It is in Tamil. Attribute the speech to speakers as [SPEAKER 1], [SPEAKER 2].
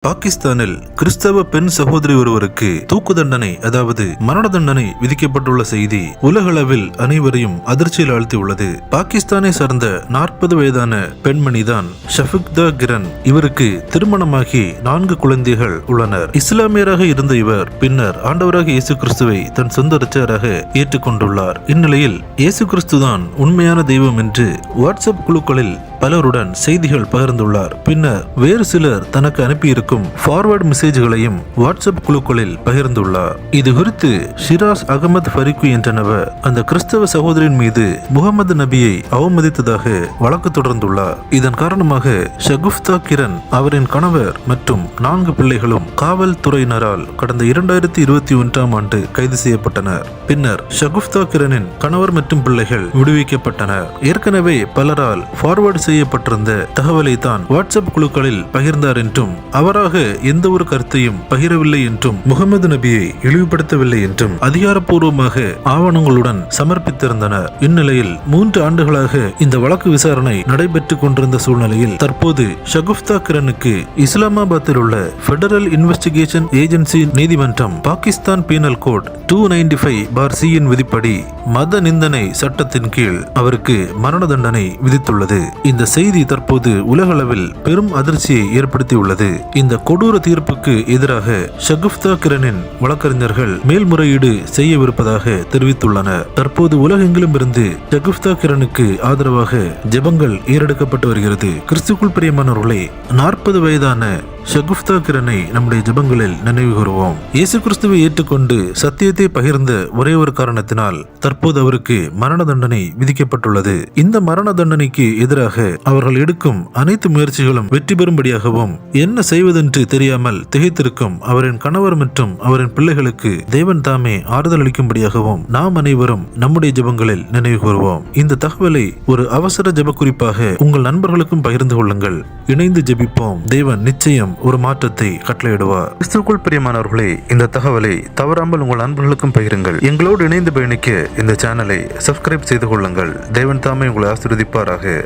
[SPEAKER 1] பாகிஸ்தானில் கிறிஸ்தவ பெண் சகோதரி ஒருவருக்கு தூக்கு தண்டனை அதாவது மரண தண்டனை விதிக்கப்பட்டுள்ள செய்தி உலகளவில் அனைவரையும் அதிர்ச்சியில் ஆழ்த்தியுள்ளது. பாகிஸ்தானை சார்ந்த 40 வயதான பெண்மணிதான் ஷஃபிக்தா கிரன். இவருக்கு திருமணமாகி 4 குழந்தைகள் உள்ளனர். இஸ்லாமியராக இருந்த இவர் பின்னர் ஆண்டவராக இயேசு கிறிஸ்துவை தன் சொந்த இரட்சகராக ஏற்றுக்கொண்டுள்ளார். இந்நிலையில் இயேசு கிறிஸ்துதான் உண்மையான தெய்வம் என்று வாட்ஸ்அப் குழுக்களில் பலருடன் செய்திகள் பகிர்ந்துள்ளார். பின்னர் வேறு சிலர் தனக்கு அனுப்பியிருக்கும் ஃபார்வர்ட் மெசேஜ்களையும் வாட்ஸ்அப் குழுக்களில் பகிர்ந்துள்ளார். இது குறித்து ஷிராஸ் அகமது ஃபரிக்கு என்ற நபர் அந்த கிறிஸ்தவ சகோதரின் மீது முகமது நபியை அவமதித்ததாக வழக்கு தொடர்ந்துள்ளார். இதன் காரணமாக ஷகுஃப்தா கிரன், அவரின் கணவர் மற்றும் 4 பிள்ளைகளும் காவல்துறையினரால் கடந்த 2021ஆம் ஆண்டு கைது செய்யப்பட்டனர். பின்னர் ஷகுஃப்தா கிரனின் கணவர் மற்றும் பிள்ளைகள் விடுவிக்கப்பட்டனர். ஏற்கனவே பலரால் ஃபார்வர்ட் செய்யப்பட்டிருந்த தகவலை தான் வாட்ஸ்அப் குழுக்களில் பகிர்ந்தார் என்றும் அவராக எந்த ஒரு கருத்தையும் பகிரவில்லை என்றும் முகமது நபியை இழிவுபடுத்தவில்லை என்றும் அதிகாரப்பூர்வமாக ஆவணங்களுடன் சமர்ப்பித்திருந்தனர். இந்நிலையில் 3 ஆண்டுகளாக இந்த வழக்கு விசாரணை நடைபெற்றுக் கொண்டிருந்த சூழ்நிலையில் தற்போது ஷகுஃப்தா கிரனுக்கு இஸ்லாமாபாத்தில் உள்ள பெடரல் இன்வெஸ்டிகேஷன் ஏஜென்சி நீதிமன்றம் பாகிஸ்தான் பீனல் கோட் 295/C விதிப்படி மத நிந்தனை சட்டத்தின் கீழ் அவருக்கு மரண தண்டனை விதித்துள்ளது. இந்த செய்தி தற்போது உலகளவில் பெரும் அதிர்ச்சியை ஏற்படுத்தியுள்ளது. இந்த கொடூர தீர்ப்புக்கு எதிராக ஷகுஃப்தா கிரனின் வழக்கறிஞர்கள் மேல்முறையீடு செய்யவிருப்பதாக தெரிவித்துள்ளனர். தற்போது உலகெங்கிலும் இருந்து ஷகுஃப்தா கிரனுக்கு ஆதரவாக ஜெபங்கள் ஏறெடுக்கப்பட்டு வருகிறது. கிறிஸ்துக்குள் பிரியமானவர்களே, 40 வயதான ஷகுஃப்தா கிரனை நம்முடைய ஜெபங்களில் நினைவு கூறுவோம். இயேசு கிறிஸ்துவை ஏற்றுக்கொண்டு சத்தியத்தை பகிர்ந்த ஒரே ஒரு காரணத்தினால் தற்போது அவருக்கு மரண தண்டனை விதிக்கப்பட்டுள்ளது. இந்த மரண தண்டனைக்கு எதிராக அவர்கள் எடுக்கும் அனைத்து முயற்சிகளும் வெற்றி பெறும்படியாகவும் என்ன செய்வதென்று தெரியாமல் திகைத்திருக்கும் அவரின் கணவர் மற்றும் அவரின் பிள்ளைகளுக்கு தேவன் தாமே ஆறுதல் அளிக்கும்படியாகவும் நாம் அனைவரும் நம்முடைய ஜெபங்களில் நினைவு கூறுவோம். இந்த தகவலை ஒரு அவசர ஜெப குறிப்பாக உங்கள் நண்பர்களுக்கும் பகிர்ந்து கொள்ளுங்கள். இணைந்து ஜெபிப்போம். தேவன் நிச்சயம் ஒரு மாற்றத்தை கட்டளையிடுவார். கிறிஸ்துவுக்குள் பிரியமானவர்களே, இந்த தகவலை தவறாமல் உங்கள் நண்பர்களுக்கும் பகிருங்கள். எங்களோடு இணைந்து பயணிக்க இந்த சேனலை சப்ஸ்கிரைப் செய்து கொள்ளுங்கள். தேவன் தாமே உங்களை ஆசீர்வதிப்பாராக.